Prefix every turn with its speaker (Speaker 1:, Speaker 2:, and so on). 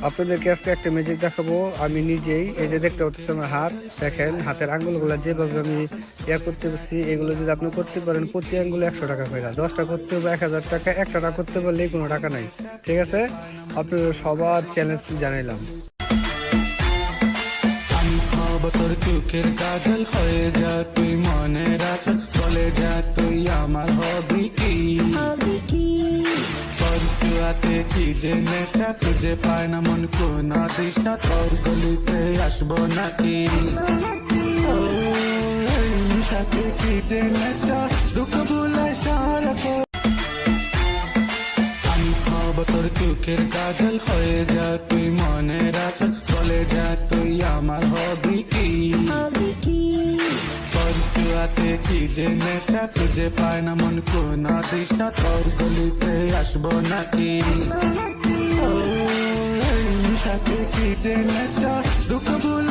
Speaker 1: আপনাদেরকে আজকে একটা ম্যাজিক দেখাবো আমি নিজেই। এই যে দেখতে পাচ্ছেন আমার হাত, দেখেন হাতের আঙ্গুলগুলো যেভাবে আমি করতে পারছি, এগুলো যদি আপনি করতে পারেন প্রতি আঙ্গুলে 100 টাকা করে, 10টা করতে হবে 1000 টাকা, একটা না করতে পারলে কোনো টাকা নাই। ঠিক আছে, আপনাদের সবার চ্যালেঞ্জ জানাইলাম।
Speaker 2: তোর চোখের কাজল হয়ে যা তুই মনের আচল, বলে যা তুই আমার হবি কি তোর চুয়াতে কি যে নেশা, খুঁজে পায় না মন কোন দিশা, তোর গলিতে আসবো নাকি সাথে কি যে নেশা, দুঃখ ভুলে সারা তোর চোখের কাজল হয়ে যা তুই মনের আচল, বলে যা তুই আমার হবি কি তোর চুয়াতে কি যে নেশা, খুঁজে পায় না মন কোন দিশা, তোর গলিতে আসবো নাকি সাথে কি যে নেশা, দুঃখ ভুলে